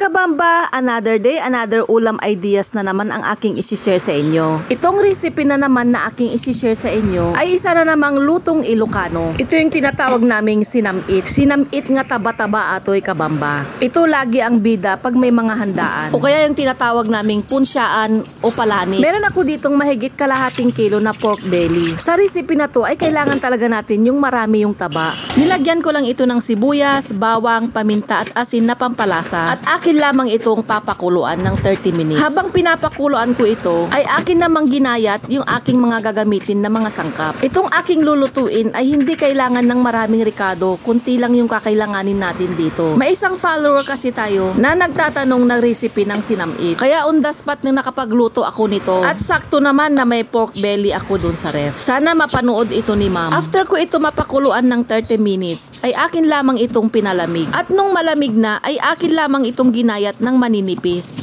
kabamba, another day, another ulam ideas na naman ang aking isi-share sa inyo. Itong recipe na naman na aking isi-share sa inyo ay isa na namang lutong Ilocano. Ito yung tinatawag naming sinamit. Sinamit nga taba-taba atoy kabamba. Ito lagi ang bida pag may mga handaan. O kaya yung tinatawag naming punsyaan o palani. Meron ako ditong mahigit kalahating kilo na pork belly. Sa recipe na to ay kailangan talaga natin yung marami yung taba. Nilagyan ko lang ito ng sibuyas, bawang, paminta at asin na pampalasa. At akin lamang itong papakuluan ng 30 minutes. Habang pinapakuluan ko ito, ay akin namang ginayat yung aking mga gagamitin na mga sangkap. Itong aking lulutuin ay hindi kailangan ng maraming ricado, kunti lang yung kakailanganin natin dito. May isang follower kasi tayo na nagtatanong ng recipe ng sinamit. Kaya on the spot nang nakapagluto ako nito. At sakto naman na may pork belly ako dun sa ref. Sana mapanood ito ni ma'am. After ko ito mapakuluan ng 30 minutes, ay akin lamang itong pinalamig. At nung malamig na, ay akin lamang itong ginayat ng maninipis.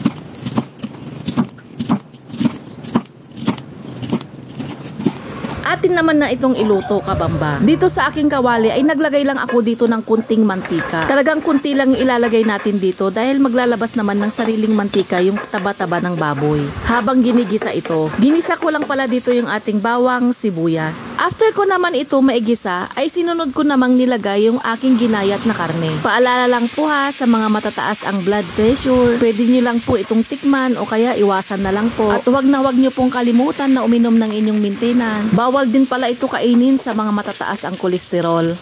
Atin naman na itong iluto kabamba. Dito sa aking kawali ay naglagay lang ako dito ng kunting mantika. Talagang kunti lang yung ilalagay natin dito dahil maglalabas naman ng sariling mantika yung taba-taba ng baboy. Habang ginigisa ito, ginisa ko lang pala dito yung ating bawang, sibuyas. After ko naman ito maigisa, ay sinunod ko namang nilagay yung aking ginayat na karne. Paalala lang po ha, sa mga matataas ang blood pressure, pwede nyo lang po itong tikman o kaya iwasan na lang po. At huwag nyo pong kalimutan na uminom ng inyong maintenance. Bawal din pala ito kainin sa mga matataas ang kolesterol.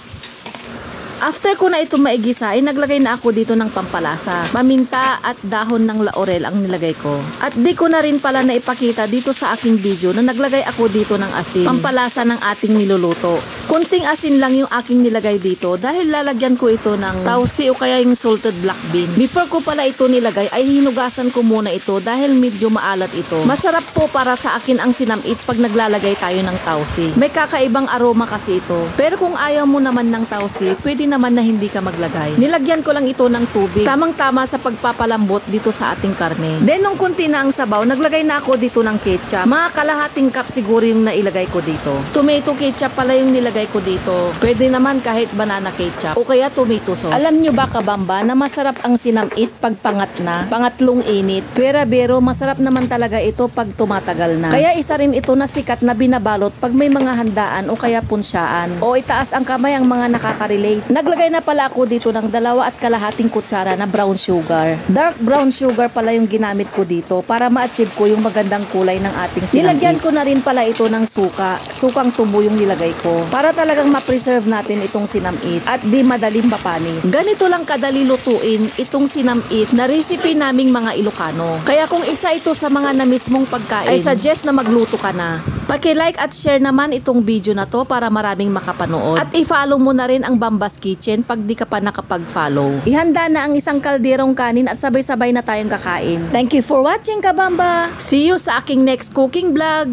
After ko na ito maigisa, ay naglagay na ako dito ng pampalasa. Paminta at dahon ng laurel ang nilagay ko. At di ko na rin pala naipakita dito sa aking video na naglagay ako dito ng asin. Pampalasa ng ating niluluto. Kunting asin lang yung aking nilagay dito dahil lalagyan ko ito ng tausi o kaya yung salted black beans. Before ko pala ito nilagay ay hinugasan ko muna ito dahil medyo maalat ito. Masarap po para sa akin ang sinamit pag naglalagay tayo ng tausi. May kakaibang aroma kasi ito. Pero kung ayaw mo naman ng tausi, pwede naman na hindi ka maglagay. Nilagyan ko lang ito ng tubig. Tamang-tama sa pagpapalambot dito sa ating karne. Then nung kunti na ang sabaw, naglagay na ako dito ng ketchup. Mga kalahating cup siguro yung nailagay ko dito. Tomato ketchup pala yung nilagay ko dito. Pwede naman kahit banana ketchup o kaya tomato sauce. Alam nyo ba kabamba na masarap ang sinamit pag pangat na, pangatlong init. Pero masarap naman talaga ito pag tumatagal na. Kaya isa rin ito na sikat na binabalot pag may mga handaan o kaya punsyaan. O itaas ang kamay ang mga nakaka-relate. Naglagay na pala ako dito ng 2.5 kutsara na brown sugar. Dark brown sugar pala yung ginamit ko dito para ma-achieve ko yung magandang kulay ng ating sinamit. Nilagyan ko na rin pala ito ng suka. Sukang tubo yung nilagay ko. Para talagang ma-preserve natin itong sinamit at di madaling mapanis. Ganito lang kadali lutuin itong sinamit na recipe naming mga Ilocano. Kaya kung isa ito sa mga na mismong pagkain, ay suggest na magluto ka na. Paki-like at share naman itong video na to para maraming makapanood. At i-follow mo na rin ang Bamba's Kitchen pag di ka pa nakapag-follow. Ihanda na ang isang kalderong kanin at sabay-sabay na tayong kakain. Thank you for watching kabamba! See you sa aking next cooking vlog!